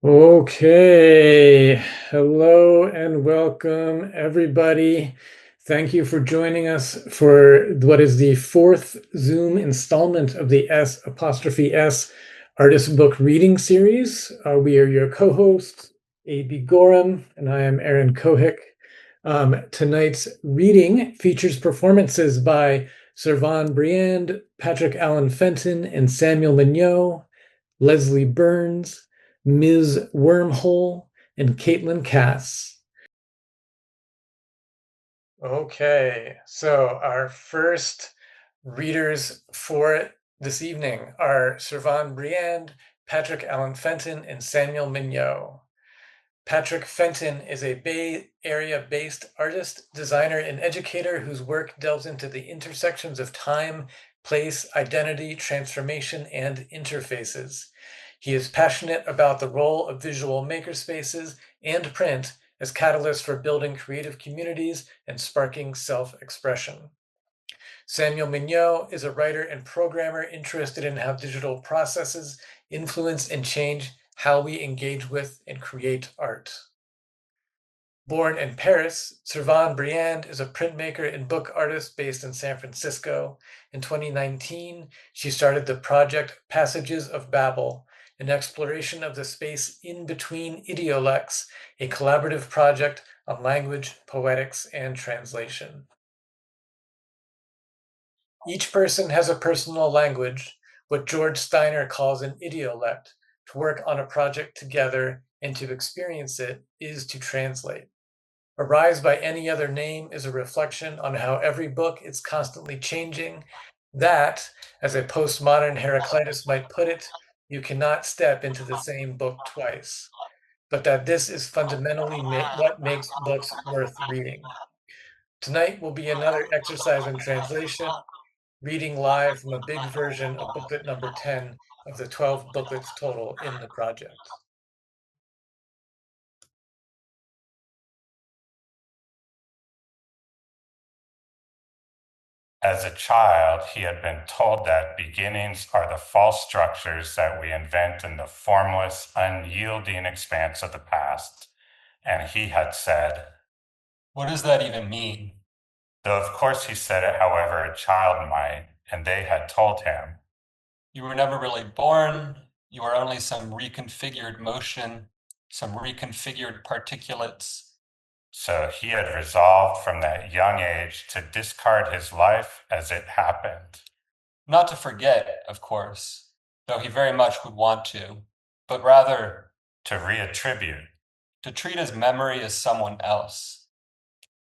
Okay, hello and welcome everybody. Thank you for joining us for what is the fourth Zoom installment of the S' Artist Book Reading Series. We are your co-hosts, A.B. Gorham, and I am Aaron Kohik. Tonight's reading features performances by Servane Briand, Patrick Allen Fenton, and Samuel Mignot, Leslie BERNS, Ms. Wormhole, and Caitlin Cass. Okay, so our first readers for this evening are Servane Briand, Patrick Allen Fenton, and Samuel Mignot. Patrick Fenton is a Bay Area-based artist, designer, and educator whose work delves into the intersections of time, place, identity, transformation, and interfaces. He is passionate about the role of visual makerspaces and print as catalysts for building creative communities and sparking self-expression. Samuel Mignot is a writer and programmer interested in how digital processes influence and change how we engage with and create art. Born in Paris, Servane Briand is a printmaker and book artist based in San Francisco. In 2019, she started the project Passages of Babel, an exploration of the space in between idiolects, a collaborative project on language, poetics, and translation. Each person has a personal language, what George Steiner calls an idiolect. To work on a project together and to experience it is to translate. Arise by any other name is a reflection on how every book is constantly changing. That, as a postmodern Heraclitus might put it, you cannot step into the same book twice, but that this is fundamentally what makes books worth reading. Tonight will be another exercise in translation, reading live from a big version of booklet number 10 of the 12 booklets total in the project. As a child, he had been told that beginnings are the false structures that we invent in the formless, unyielding expanse of the past. And he had said, What does that even mean? though of course he said it however a child might, and they had told him, You were never really born. You are only some reconfigured motion, some reconfigured particulates. so he had resolved from that young age to discard his life as it happened. Not to forget, of course, though he very much would want to, but rather To reattribute. to treat his memory as someone else.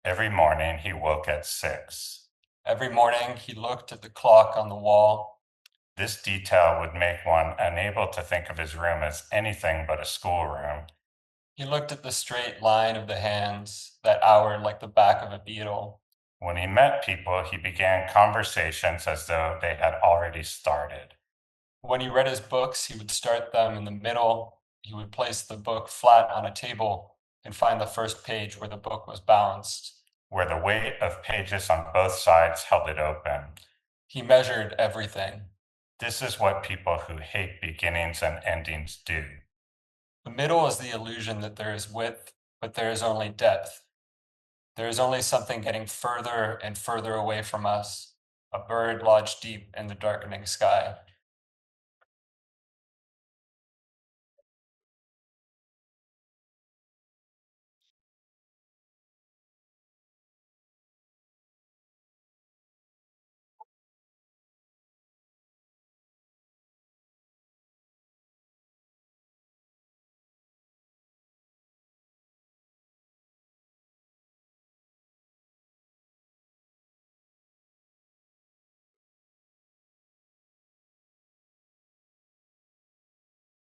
Every morning he woke at 6. Every morning he looked at the clock on the wall. This detail would make one unable to think of his room as anything but a schoolroom. He looked at the straight line of the hands, that hour like the back of a beetle. When he met people, he began conversations as though they had already started. When he read his books, he would start them in the middle. He would place the book flat on a table and find the first page where the book was balanced. Where the weight of pages on both sides held it open. He measured everything. This is what people who hate beginnings and endings do. The middle is the illusion that there is width, but there is only depth. There is only something getting further and further away from us, a bird lodged deep in the darkening sky.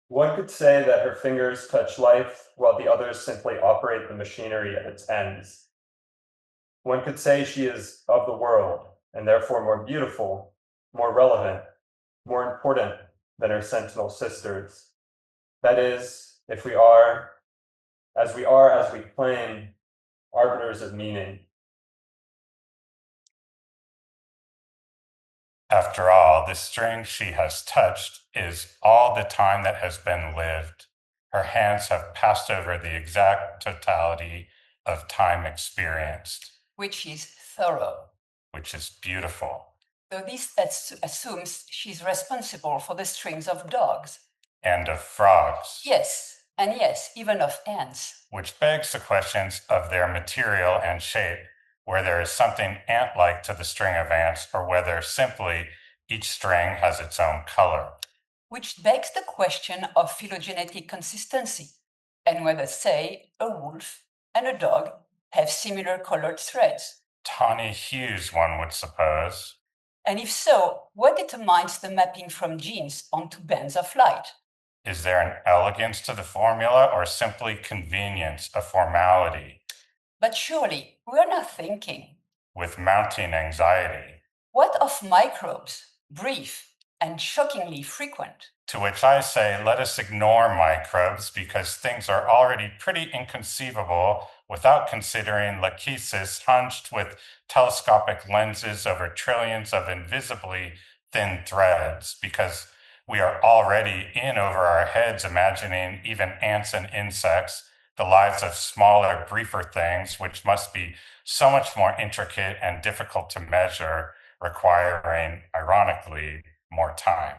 One could say that her fingers touch life while the others simply operate the machinery at its ends. One could say she is of the world and therefore more beautiful, more relevant, more important than her sentinel sisters. That is, if we are, as we claim, arbiters of meaning. After all, the string she has touched is all the time that has been lived. Her hands have passed over the exact totality of time experienced, which is thorough. which is beautiful. Though this assumes she's responsible for the strings of dogs. And of frogs. Yes, and yes, even of ants. Which begs the questions of their material and shape, where there is something ant-like to the string of ants, or whether simply each string has its own color. Which begs the question of phylogenetic consistency, and whether, say, a wolf and a dog have similar colored threads. Tawny hues, one would suppose. And if so, what determines the mapping from genes onto bands of light? Is there an elegance to the formula, or simply convenience, a formality? But surely we're not thinking. With mounting anxiety. What of microbes, brief and shockingly frequent? To which I say, let us ignore microbes, because things are already pretty inconceivable without considering lachesis hunched with telescopic lenses over trillions of invisibly thin threads, because we are already in over our heads imagining even ants and insects, the lives of smaller, briefer things, which must be so much more intricate and difficult to measure, requiring, ironically, more time.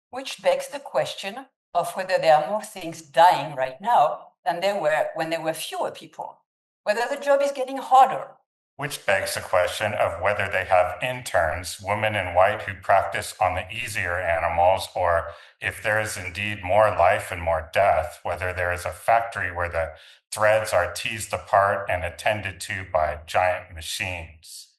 Which begs the question of whether there are more things dying right now than there were when there were fewer people, whether the job is getting harder. Which begs the question of whether they have interns, women in white, who practice on the easier animals, or if there is indeed more life and more death, whether there is a factory where the threads are teased apart and attended to by giant machines.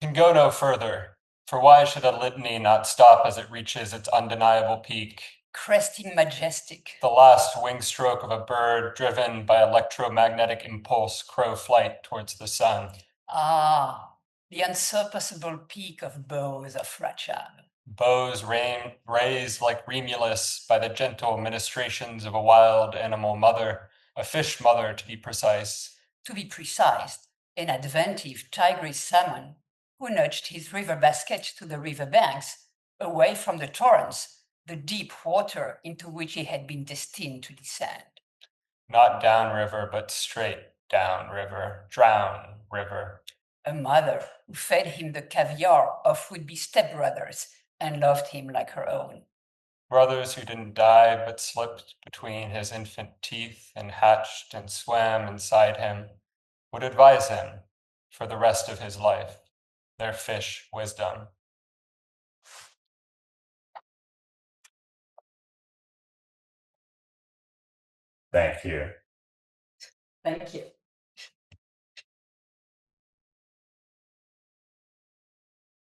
Can go no further, for why should a litany not stop as it reaches its undeniable peak? Cresting majestic. The last wing stroke of a bird driven by electromagnetic impulse, crow flight towards the sun. Ah, the unsurpassable peak of bows of Rachab. Bows raised like Remulus by the gentle ministrations of a wild animal mother, a fish mother to be precise. To be precise, an adventive Tigris salmon who nudged his river basket to the river banks, away from the torrents, the deep water into which he had been destined to descend. Not downriver, but straight downriver, drown river. A mother who fed him the caviar of would-be stepbrothers and loved him like her own. Brothers who didn't die but slipped between his infant teeth and hatched and swam inside him, would advise him for the rest of his life, their fish wisdom. Thank you. Thank you.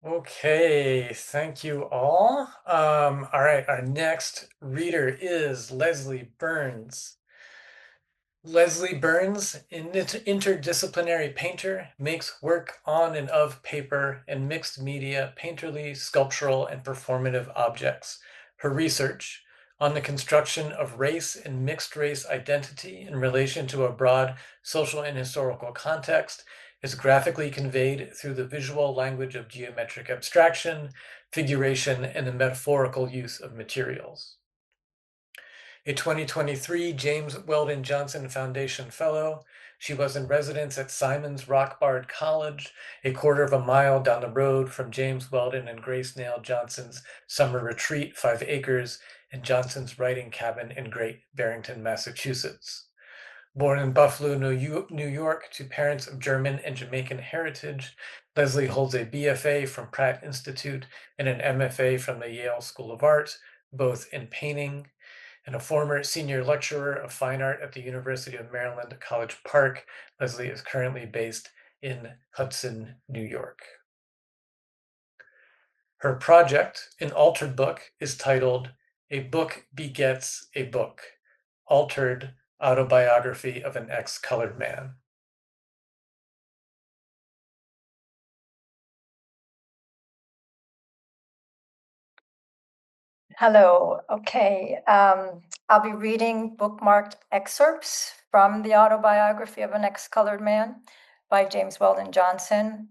Okay, thank you all. All right, our next reader is Leslie BERNS. Leslie BERNS, an interdisciplinary painter, makes work on and of paper and mixed media, painterly, sculptural, and performative objects. Her research on the construction of race and mixed race identity in relation to a broad social and historical context is graphically conveyed through the visual language of geometric abstraction, figuration, and the metaphorical use of materials. A 2023 James Weldon Johnson Foundation Fellow, she was in residence at Simon's Rockbard College, a quarter of a mile down the road from James Weldon and Grace Nail Johnson's summer retreat, 5 acres, and Johnson's writing cabin in Great Barrington, Massachusetts. Born in Buffalo, New York, to parents of German and Jamaican heritage, Leslie holds a BFA from Pratt Institute and an MFA from the Yale School of Art, both in painting, and a former senior lecturer of fine art at the University of Maryland, College Park. Leslie is currently based in Hudson, New York. Her project, an altered book, is titled A Book Begets a Book, Altered Autobiography of an Ex-Colored Man. Hello. Okay. I'll be reading bookmarked excerpts from the autobiography of an ex-colored man by James Weldon Johnson.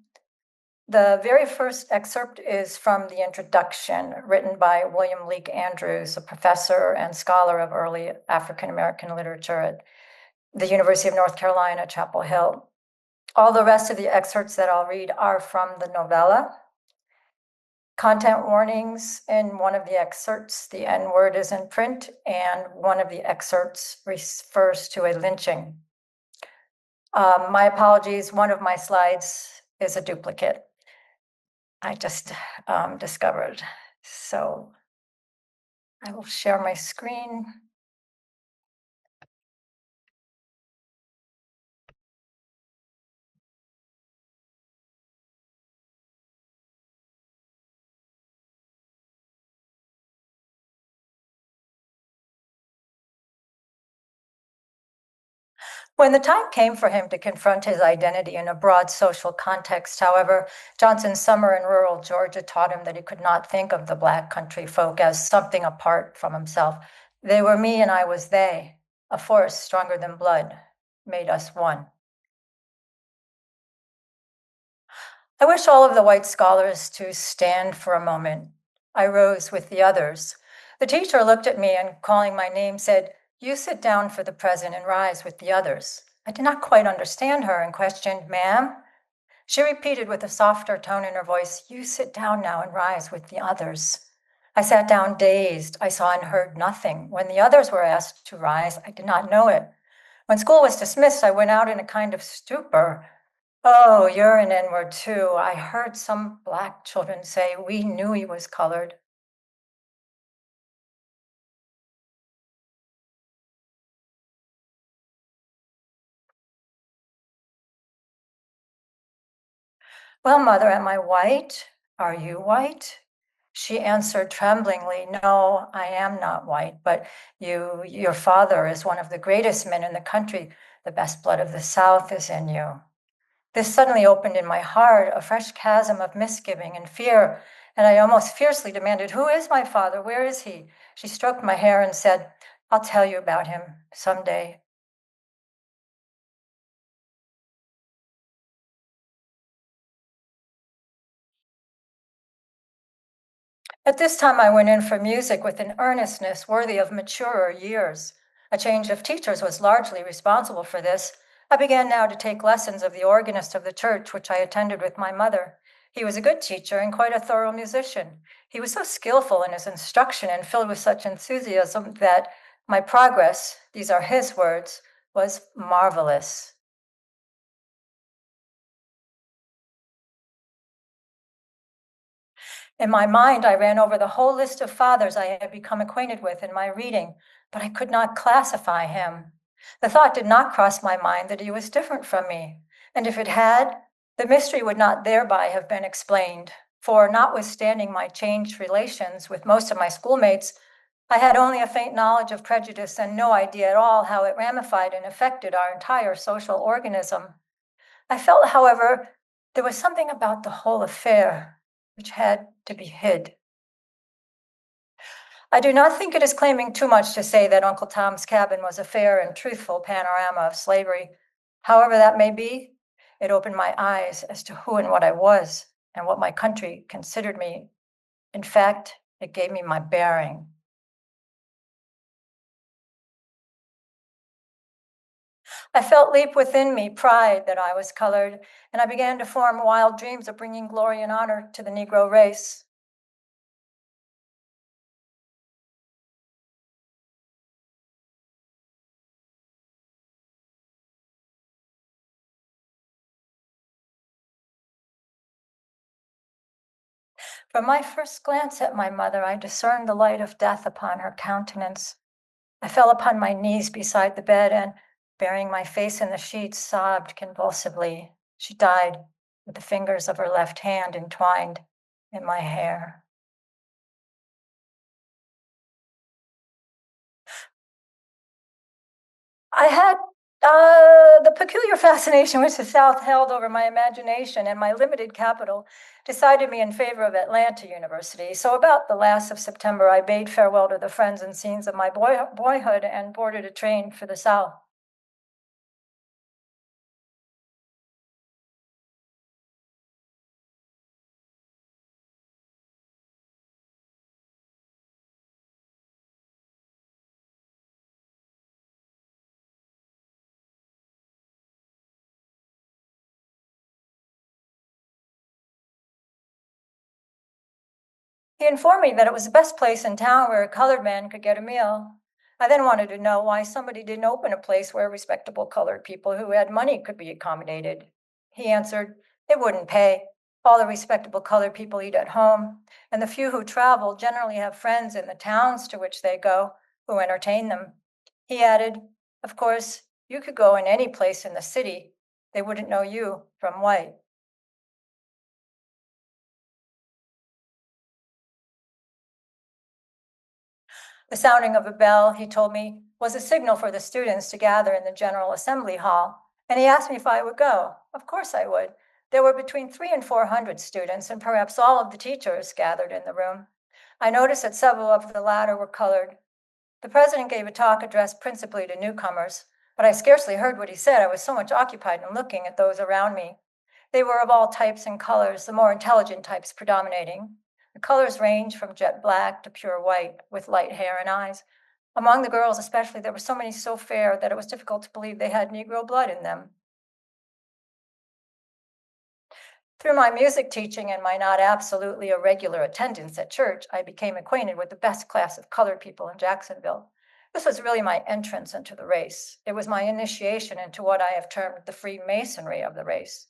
The very first excerpt is from the introduction, written by William Leake Andrews, a professor and scholar of early African American literature at the University of North Carolina, Chapel Hill. All the rest of the excerpts that I'll read are from the novella. Content warnings in one of the excerpts, the N-word is in print, and one of the excerpts refers to a lynching. My apologies, one of my slides is a duplicate. I just discovered. So I will share my screen. When the time came for him to confront his identity in a broad social context, however, Johnson's summer in rural Georgia taught him that he could not think of the Black country folk as something apart from himself. They were me and I was they. A force stronger than blood made us one. I wish all of the white scholars to stand for a moment. I rose with the others. The teacher looked at me and, calling my name, said, "You sit down for the present and rise with the others." I did not quite understand her and questioned, "Ma'am?" She repeated with a softer tone in her voice, "You sit down now and rise with the others." I sat down dazed. I saw and heard nothing. When the others were asked to rise, I did not know it. When school was dismissed, I went out in a kind of stupor. "Oh, you're an N-word too." I heard some Black children say, "We knew he was colored." "Well, Mother, am I white? Are you white?" She answered tremblingly, "No, I am not white, but your father is one of the greatest men in the country. The best blood of the South is in you." This suddenly opened in my heart a fresh chasm of misgiving and fear, and I almost fiercely demanded, "Who is my father? Where is he?" She stroked my hair and said, "I'll tell you about him someday." At this time, I went in for music with an earnestness worthy of maturer years. A change of teachers was largely responsible for this. I began now to take lessons of the organist of the church, which I attended with my mother. He was a good teacher and quite a thorough musician. He was so skillful in his instruction and filled with such enthusiasm that my progress, these are his words, was marvelous. In my mind, I ran over the whole list of fathers I had become acquainted with in my reading, but I could not classify him. The thought did not cross my mind that he was different from me, and if it had, the mystery would not thereby have been explained, for notwithstanding my changed relations with most of my schoolmates, I had only a faint knowledge of prejudice and no idea at all how it ramified and affected our entire social organism. I felt, however, there was something about the whole affair which had to be hid. I do not think it is claiming too much to say that Uncle Tom's Cabin was a fair and truthful panorama of slavery. However that may be, it opened my eyes as to who and what I was and what my country considered me. In fact, it gave me my bearing. I felt leap within me pride that I was colored, and I began to form wild dreams of bringing glory and honor to the Negro race. From my first glance at my mother, I discerned the light of death upon her countenance. I fell upon my knees beside the bed and, burying my face in the sheets, sobbed convulsively. She died with the fingers of her left hand entwined in my hair. I had The peculiar fascination which the South held over my imagination and my limited capital decided me in favor of Atlanta University. So about the last of September, I bade farewell to the friends and scenes of my boyhood and boarded a train for the South. He informed me that it was the best place in town where a colored man could get a meal. I then wanted to know why somebody didn't open a place where respectable colored people who had money could be accommodated. He answered, it wouldn't pay. All the respectable colored people eat at home, and the few who travel generally have friends in the towns to which they go who entertain them. He added, of course, you could go in any place in the city. They wouldn't know you from white. The sounding of a bell, he told me, was a signal for the students to gather in the General Assembly Hall, and he asked me if I would go. Of course I would. There were between 300 and 400 students, and perhaps all of the teachers gathered in the room. I noticed that several of the latter were colored. The president gave a talk addressed principally to newcomers, but I scarcely heard what he said. I was so much occupied in looking at those around me. They were of all types and colors, the more intelligent types predominating. The colors ranged from jet black to pure white, with light hair and eyes. Among the girls especially, there were so many so fair that it was difficult to believe they had Negro blood in them. Through my music teaching and my not absolutely irregular attendance at church, I became acquainted with the best class of colored people in Jacksonville. This was really my entrance into the race. It was my initiation into what I have termed the Freemasonry of the race.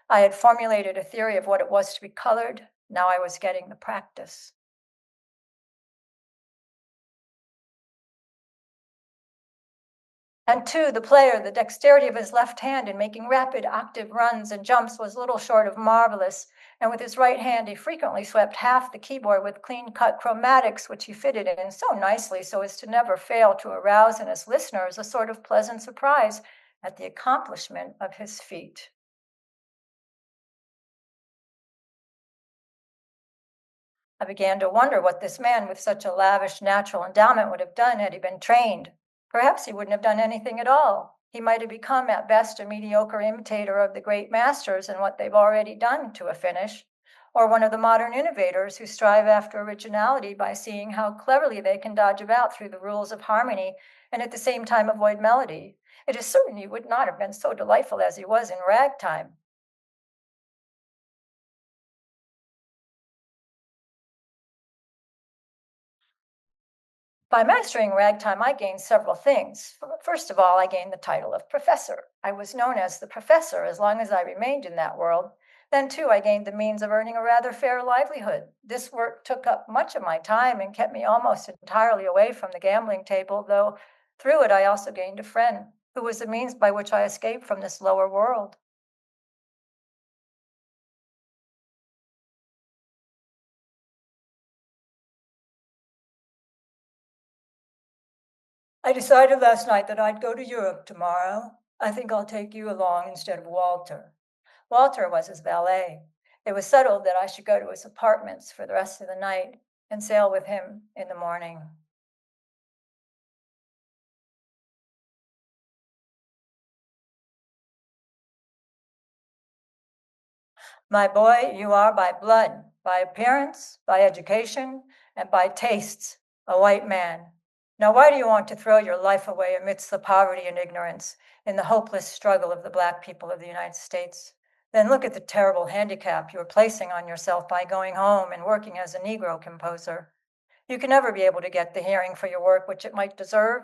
I had formulated a theory of what it was to be colored. Now I was getting the practice. And two, the player, the dexterity of his left hand in making rapid octave runs and jumps was little short of marvelous. And with his right hand, he frequently swept half the keyboard with clean-cut chromatics, which he fitted in so nicely so as to never fail to arouse in his listeners a sort of pleasant surprise at the accomplishment of his feat. I began to wonder what this man with such a lavish natural endowment would have done had he been trained. Perhaps he wouldn't have done anything at all. He might have become at best a mediocre imitator of the great masters and what they've already done to a finish, or one of the modern innovators who strive after originality by seeing how cleverly they can dodge about through the rules of harmony and at the same time avoid melody. It is certain he would not have been so delightful as he was in ragtime. By mastering ragtime, I gained several things. First of all, I gained the title of professor. I was known as the professor as long as I remained in that world. Then, too, I gained the means of earning a rather fair livelihood. This work took up much of my time and kept me almost entirely away from the gambling table, though through it I also gained a friend who was the means by which I escaped from this lower world. I decided last night that I'd go to Europe tomorrow. I think I'll take you along instead of Walter. Walter was his valet. It was settled that I should go to his apartments for the rest of the night and sail with him in the morning. My boy, you are by blood, by appearance, by education, and by tastes, a white man. Now, why do you want to throw your life away amidst the poverty and ignorance in the hopeless struggle of the Black people of the United States? Then look at the terrible handicap you are placing on yourself by going home and working as a Negro composer. You can never be able to get the hearing for your work which it might deserve.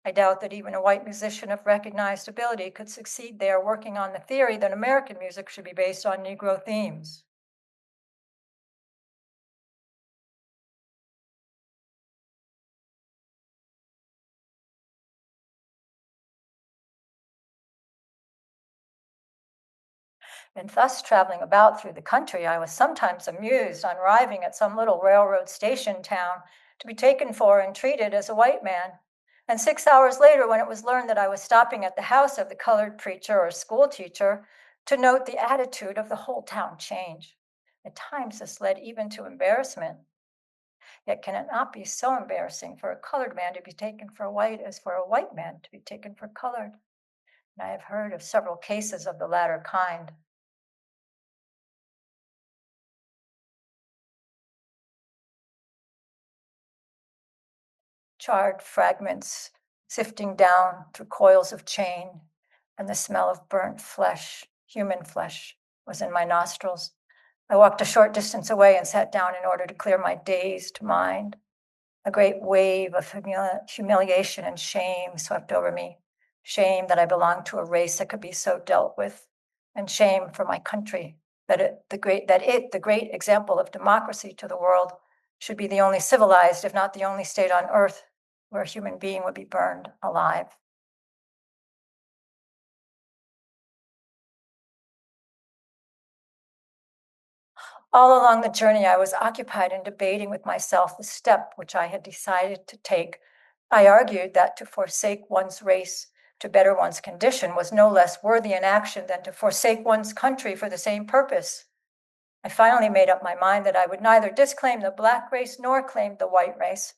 I doubt that even a white musician of recognized ability could succeed there working on the theory that American music should be based on Negro themes. And thus, traveling about through the country, I was sometimes amused on arriving at some little railroad station town to be taken for and treated as a white man. And 6 hours later, when it was learned that I was stopping at the house of the colored preacher or school teacher to note the attitude of the whole town change. At times, this led even to embarrassment. Yet can it not be so embarrassing for a colored man to be taken for white as for a white man to be taken for colored? And I have heard of several cases of the latter kind. Charred fragments sifting down through coils of chain, and the smell of burnt flesh, human flesh, was in my nostrils. I walked a short distance away and sat down in order to clear my dazed mind. A great wave of humiliation and shame swept over me. Shame that I belonged to a race that could be so dealt with, and shame for my country, that the great example of democracy to the world, should be the only civilized, if not the only state on earth, where a human being would be burned alive. All along the journey, I was occupied in debating with myself the step which I had decided to take. I argued that to forsake one's race to better one's condition was no less worthy an action than to forsake one's country for the same purpose. I finally made up my mind that I would neither disclaim the black race nor claim the white race,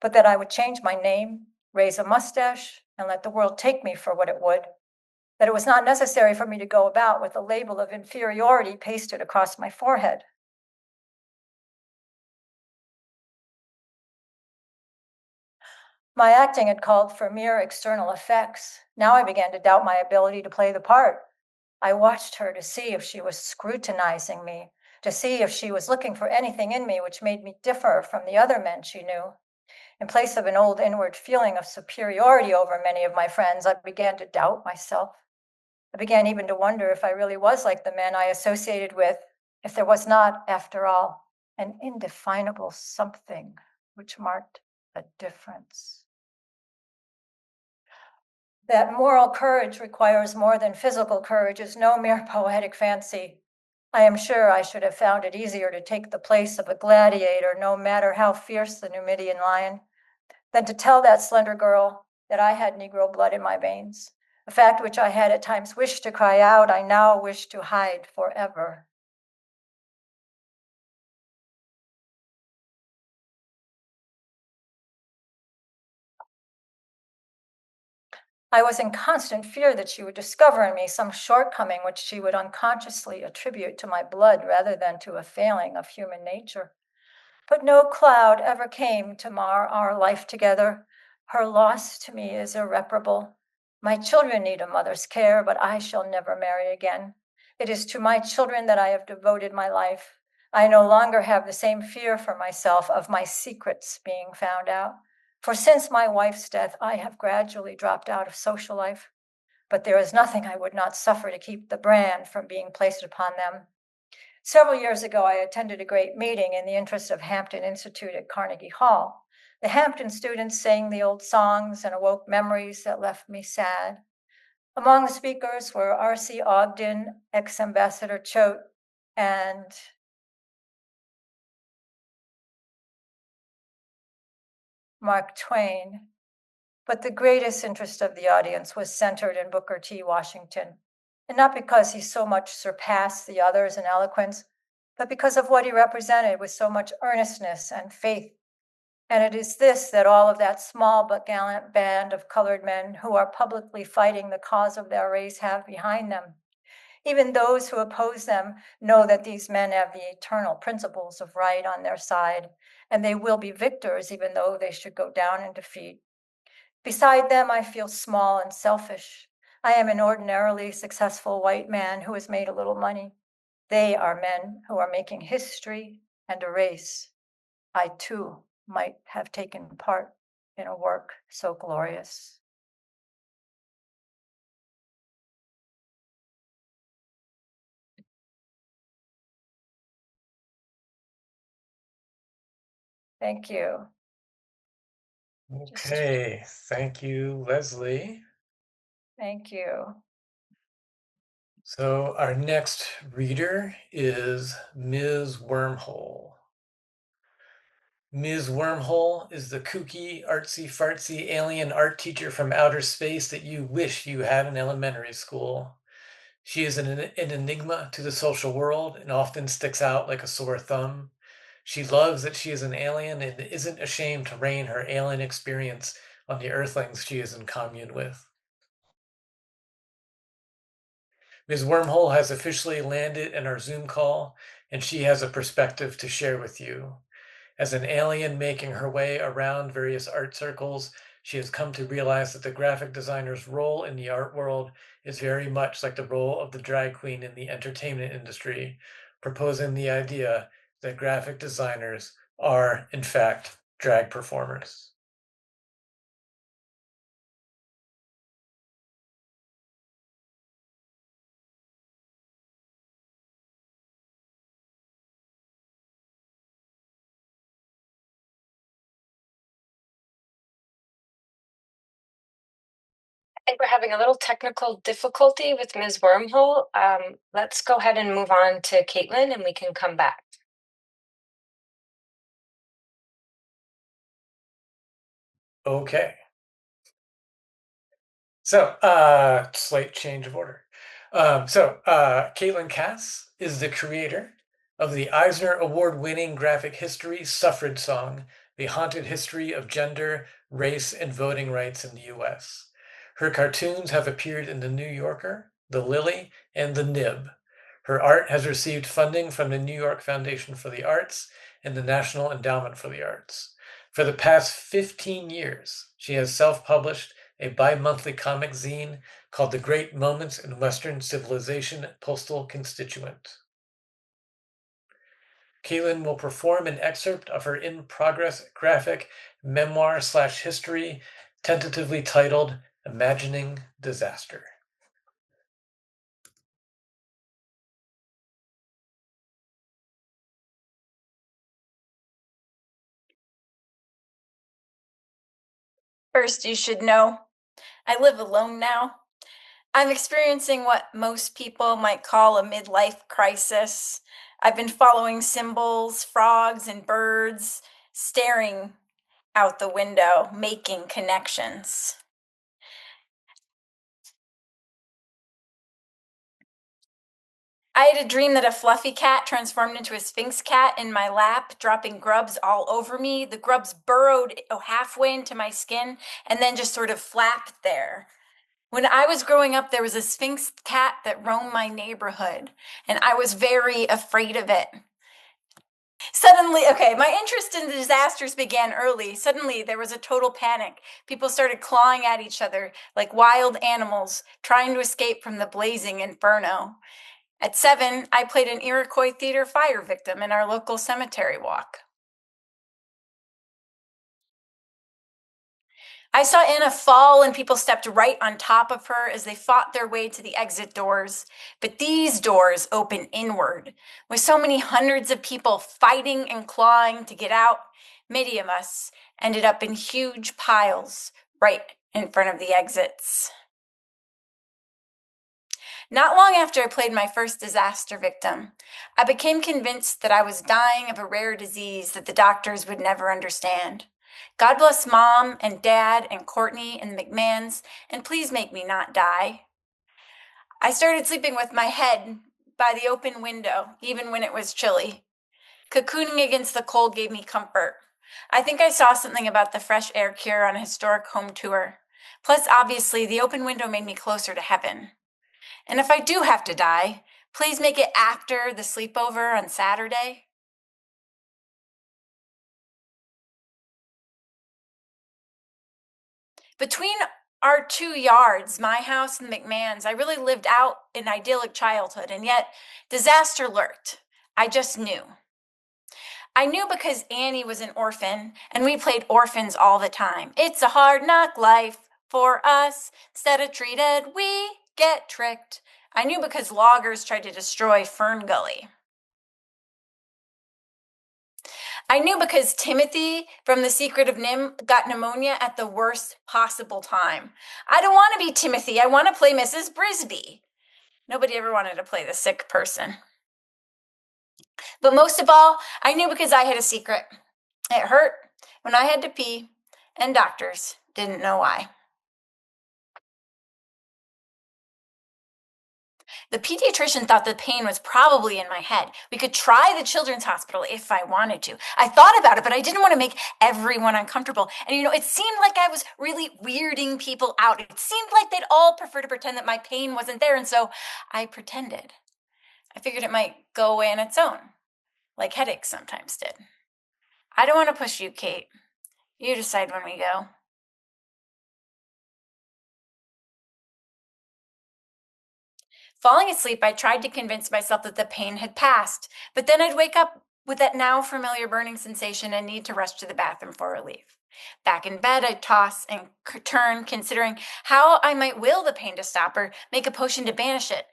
but that I would change my name, raise a mustache, and let the world take me for what it would. That it was not necessary for me to go about with a label of inferiority pasted across my forehead. My acting had called for mere external effects. Now I began to doubt my ability to play the part. I watched her to see if she was scrutinizing me, to see if she was looking for anything in me which made me differ from the other men she knew. In place of an old inward feeling of superiority over many of my friends, I began to doubt myself. I began even to wonder if I really was like the men I associated with, if there was not, after all, an indefinable something which marked a difference. That moral courage requires more than physical courage is no mere poetic fancy. I am sure I should have found it easier to take the place of a gladiator, no matter how fierce the Numidian lion, than to tell that slender girl that I had Negro blood in my veins, a fact which I had at times wished to cry out, I now wish to hide forever. I was in constant fear that she would discover in me some shortcoming which she would unconsciously attribute to my blood rather than to a failing of human nature. But no cloud ever came to mar our life together. Her loss to me is irreparable. My children need a mother's care, but I shall never marry again. It is to my children that I have devoted my life. I no longer have the same fear for myself of my secrets being found out. For since my wife's death, I have gradually dropped out of social life. But there is nothing I would not suffer to keep the brand from being placed upon them. Several years ago, I attended a great meeting in the interest of Hampton Institute at Carnegie Hall. The Hampton students sang the old songs and awoke memories that left me sad. Among the speakers were R.C. Ogden, ex-Ambassador Choate, and Mark Twain. But the greatest interest of the audience was centered in Booker T. Washington, and not because he so much surpassed the others in eloquence, but because of what he represented with so much earnestness and faith. And it is this that all of that small but gallant band of colored men who are publicly fighting the cause of their race have behind them. Even those who oppose them know that these men have the eternal principles of right on their side, and they will be victors even though they should go down in defeat. Beside them, I feel small and selfish. I am an ordinarily successful white man who has made a little money. They are men who are making history and a race. I too might have taken part in a work so glorious. Thank you. Okay, thank you, Leslie. Thank you. So our next reader is Ms. Wormhole. Ms. Wormhole is the kooky, artsy-fartsy alien art teacher from outer space that you wish you had in elementary school. She is an enigma to the social world and often sticks out like a sore thumb. She loves that she is an alien and isn't ashamed to rain her alien experience on the earthlings she is in commune with. Ms. Wormhole has officially landed in our Zoom call, and she has a perspective to share with you. As an alien making her way around various art circles, she has come to realize that the graphic designer's role in the art world is very much like the role of the drag queen in the entertainment industry, proposing the idea that graphic designers are, in fact, drag performers. I think we're having a little technical difficulty with Ms. Wormhole. Let's go ahead and move on to Caitlin and we can come back. Okay. So, slight change of order. Caitlin Cass is the creator of the Eisner Award-winning graphic history suffrage song, The Haunted History of Gender, Race, and Voting Rights in the U.S. Her cartoons have appeared in The New Yorker, The Lily, and The Nib. Her art has received funding from the New York Foundation for the Arts and the National Endowment for the Arts. For the past 15 years, she has self-published a bi-monthly comic zine called The Great Moments in Western Civilization Postal Constituent. Caitlin will perform an excerpt of her in-progress graphic memoir/history, tentatively titled Imagining Disaster. First, you should know, I live alone now. I'm experiencing what most people might call a midlife crisis. I've been following symbols, frogs, and birds, staring out the window, making connections. I had a dream that a fluffy cat transformed into a sphinx cat in my lap, dropping grubs all over me. The grubs burrowed halfway into my skin and then just sort of flapped there. When I was growing up, there was a sphinx cat that roamed my neighborhood, and I was very afraid of it. Suddenly, my interest in disasters began early. Suddenly, there was a total panic. People started clawing at each other like wild animals, trying to escape from the blazing inferno. At 7, I played an Iroquois theater fire victim in our local cemetery walk. I saw Anna fall and people stepped right on top of her as they fought their way to the exit doors. But these doors open inward. With so many hundreds of people fighting and clawing to get out, many of us ended up in huge piles right in front of the exits. Not long after I played my first disaster victim, I became convinced that I was dying of a rare disease that the doctors would never understand. God bless Mom and Dad and Courtney and the McMahons, and please make me not die. I started sleeping with my head by the open window, even when it was chilly. Cocooning against the cold gave me comfort. I think I saw something about the fresh air cure on a historic home tour. Plus, obviously, the open window made me closer to heaven. And if I do have to die, please make it after the sleepover on Saturday. Between our 2 yards, my house and the McMahons, I really lived out an idyllic childhood, and yet disaster lurked. I just knew. I knew because Annie was an orphan, and we played orphans all the time. It's a hard knock life for us. Instead of treated, we get tricked. I knew because loggers tried to destroy Fern Gully. I knew because Timothy from The Secret of Nim got pneumonia at the worst possible time. I don't want to be Timothy. I want to play Mrs. Brisby. Nobody ever wanted to play the sick person. But most of all, I knew because I had a secret. It hurt when I had to pee, and doctors didn't know why. The pediatrician thought the pain was probably in my head. We could try the children's hospital if I wanted to. I thought about it, but I didn't want to make everyone uncomfortable. And it seemed like I was really weirding people out. It seemed like they'd all prefer to pretend that my pain wasn't there, and so I pretended. I figured it might go away on its own, like headaches sometimes did. I don't want to push you, Kate. You decide when we go. Falling asleep, I tried to convince myself that the pain had passed, but then I'd wake up with that now familiar burning sensation and need to rush to the bathroom for relief. Back in bed, I'd toss and turn, considering how I might will the pain to stop or make a potion to banish it.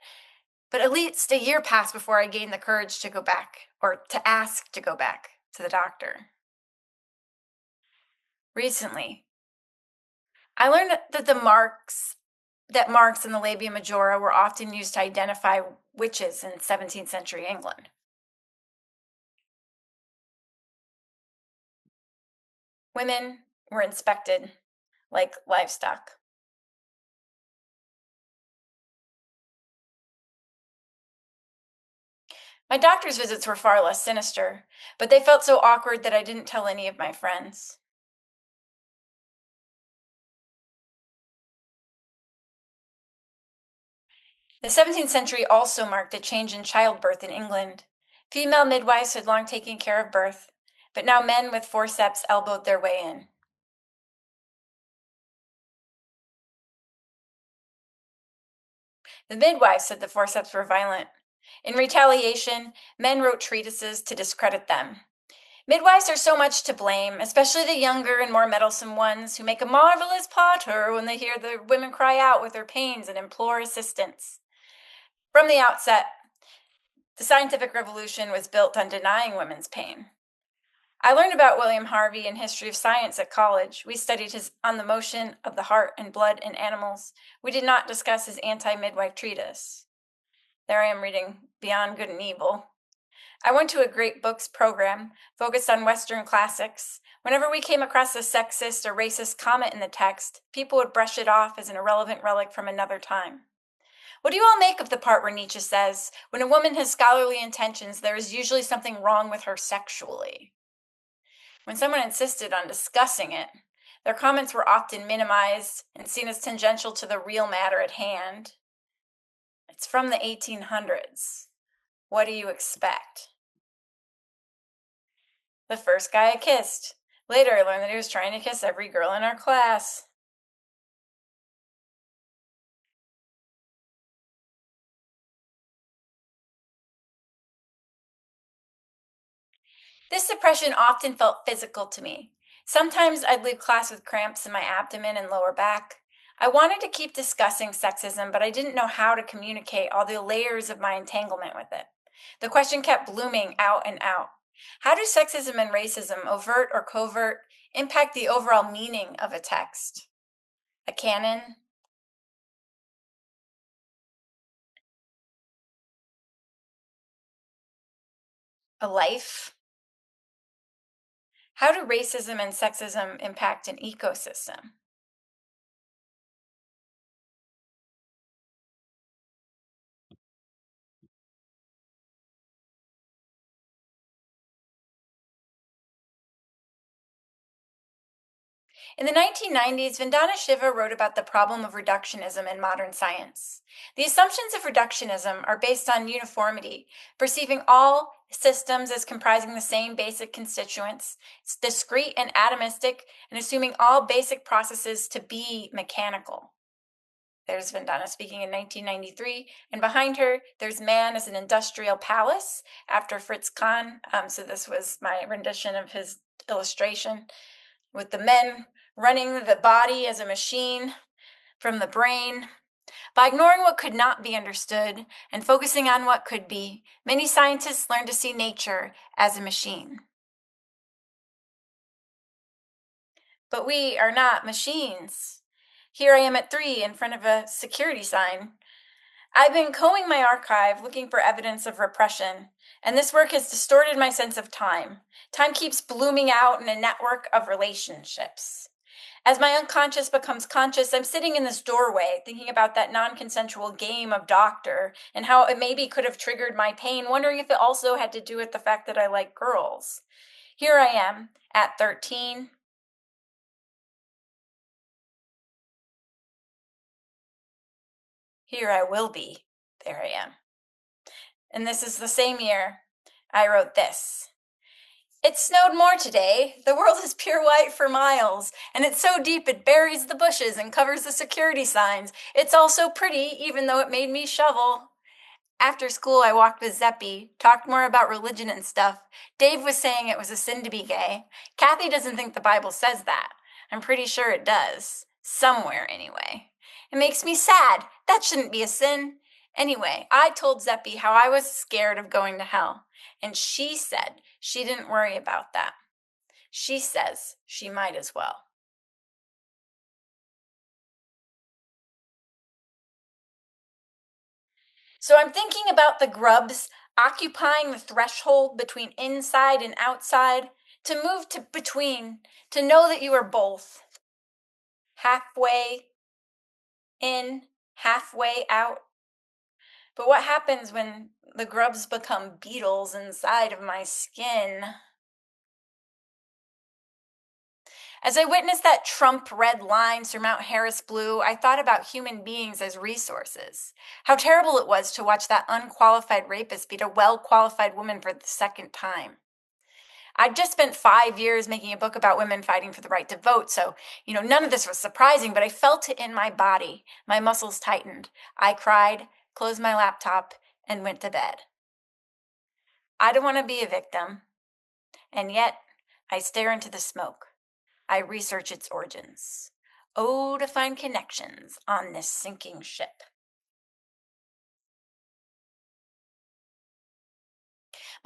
But at least a year passed before I gained the courage to go back, or to ask to go back to the doctor. Recently, I learned that marks in the labia majora were often used to identify witches in 17th century England. Women were inspected like livestock. My doctor's visits were far less sinister, but they felt so awkward that I didn't tell any of my friends. The 17th century also marked a change in childbirth in England. Female midwives had long taken care of birth, but now men with forceps elbowed their way in. The midwives said the forceps were violent. In retaliation, men wrote treatises to discredit them. Midwives are so much to blame, especially the younger and more meddlesome ones who make a marvelous potter when they hear the women cry out with their pains and implore assistance. From the outset, the scientific revolution was built on denying women's pain. I learned about William Harvey in History of Science at college. We studied his On the Motion of the Heart and Blood in Animals. We did not discuss his anti-midwife treatise. There I am reading Beyond Good and Evil. I went to a great books program focused on Western classics. Whenever we came across a sexist or racist comment in the text, people would brush it off as an irrelevant relic from another time. What do you all make of the part where Nietzsche says, when a woman has scholarly intentions, there is usually something wrong with her sexually? When someone insisted on discussing it, their comments were often minimized and seen as tangential to the real matter at hand. It's from the 1800s. What do you expect? The first guy I kissed. Later, I learned that he was trying to kiss every girl in our class. This depression often felt physical to me. Sometimes I'd leave class with cramps in my abdomen and lower back. I wanted to keep discussing sexism, but I didn't know how to communicate all the layers of my entanglement with it. The question kept blooming out and out. How do sexism and racism, overt or covert, impact the overall meaning of a text? A canon? A life? How do racism and sexism impact an ecosystem? In the 1990s, Vandana Shiva wrote about the problem of reductionism in modern science. The assumptions of reductionism are based on uniformity, perceiving all systems as comprising the same basic constituents, it's discrete and atomistic, and assuming all basic processes to be mechanical. There's Vandana speaking in 1993, and behind her, there's Man as an Industrial Palace after Fritz Kahn. So this was my rendition of his illustration, with the men running the body as a machine from the brain. By ignoring what could not be understood and focusing on what could be, many scientists learned to see nature as a machine. But we are not machines. Here I am at 3 in front of a security sign. I've been combing my archive looking for evidence of repression, and this work has distorted my sense of time. Time keeps blooming out in a network of relationships. As my unconscious becomes conscious, I'm sitting in this doorway thinking about that non-consensual game of doctor and how it maybe could have triggered my pain, wondering if it also had to do with the fact that I like girls. Here I am at 13. Here I will be. There I am. And this is the same year I wrote this. It snowed more today. The world is pure white for miles, and it's so deep it buries the bushes and covers the security signs. It's all so pretty, even though it made me shovel. After school, I walked with Zeppy, talked more about religion and stuff. Dave was saying it was a sin to be gay. Kathy doesn't think the Bible says that. I'm pretty sure it does. Somewhere, anyway. It makes me sad. That shouldn't be a sin. Anyway, I told Zeppy how I was scared of going to hell, and she said she didn't worry about that. She says she might as well. So I'm thinking about the grubs occupying the threshold between inside and outside, to move to between, to know that you are both. Halfway in, halfway out. But what happens when the grubs become beetles inside of my skin? As I witnessed that Trump red line surmount Harris blue, I thought about human beings as resources. How terrible it was to watch that unqualified rapist beat a well-qualified woman for the second time. I'd just spent 5 years making a book about women fighting for the right to vote, so, none of this was surprising, but I felt it in my body. My muscles tightened. I cried, closed my laptop, and went to bed. I don't want to be a victim, and yet I stare into the smoke. I research its origins. Oh, to find connections on this sinking ship.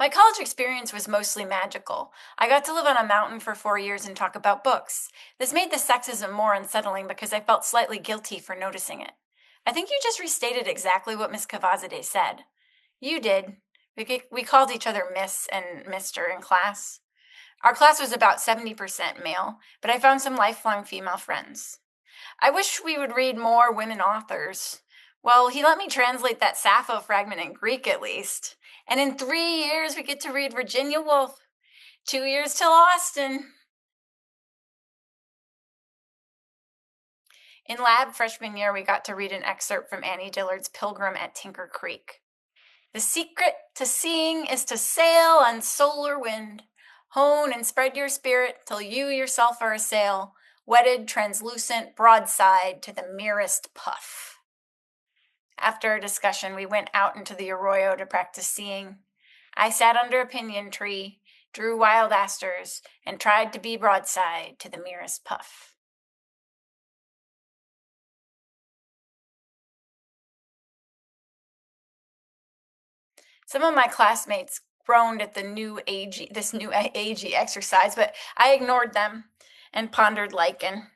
My college experience was mostly magical. I got to live on a mountain for 4 years and talk about books. This made the sexism more unsettling because I felt slightly guilty for noticing it. I think you just restated exactly what Miss Cavazade said. You did. We called each other Miss and Mr. in class. Our class was about 70% male, but I found some lifelong female friends. I wish we would read more women authors. Well, he let me translate that Sappho fragment in Greek at least. And in 3 years, we get to read Virginia Woolf. 2 years till Austin. In lab freshman year, we got to read an excerpt from Annie Dillard's Pilgrim at Tinker Creek. The secret to seeing is to sail on solar wind. Hone and spread your spirit till you yourself are a sail, wetted, translucent, broadside to the merest puff. After our discussion, we went out into the arroyo to practice seeing. I sat under a pinyon tree, drew wild asters, and tried to be broadside to the merest puff. Some of my classmates groaned at this new agey exercise, but I ignored them and pondered lichen.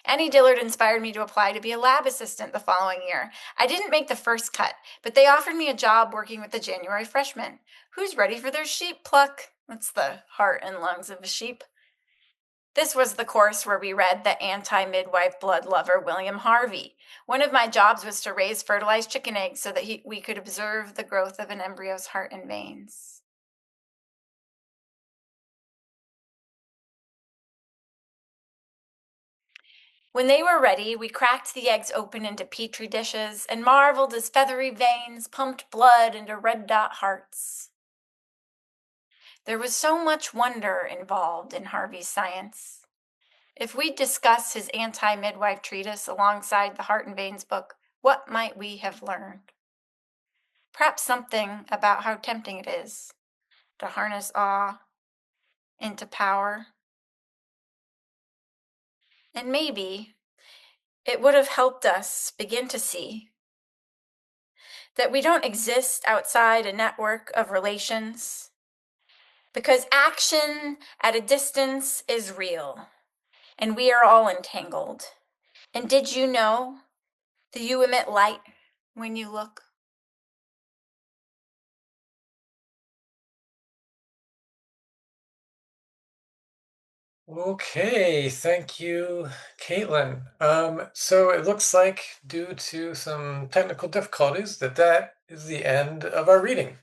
Annie Dillard inspired me to apply to be a lab assistant the following year. I didn't make the first cut, but they offered me a job working with the January freshmen. Who's ready for their sheep pluck? That's the heart and lungs of a sheep. This was the course where we read the anti-midwife blood lover William Harvey. One of my jobs was to raise fertilized chicken eggs so that we could observe the growth of an embryo's heart and veins. When they were ready, we cracked the eggs open into petri dishes and marveled as feathery veins pumped blood into red dot hearts. There was so much wonder involved in Harvey's science. If we discuss his anti-midwife treatise alongside the Heart and Veins book, what might we have learned? Perhaps something about how tempting it is to harness awe into power. And maybe it would have helped us begin to see that we don't exist outside a network of relations, because action at a distance is real, and we are all entangled. And did you know that you emit light when you look. Okay, thank you, Caitlin. So it looks like, due to some technical difficulties, that is the end of our reading.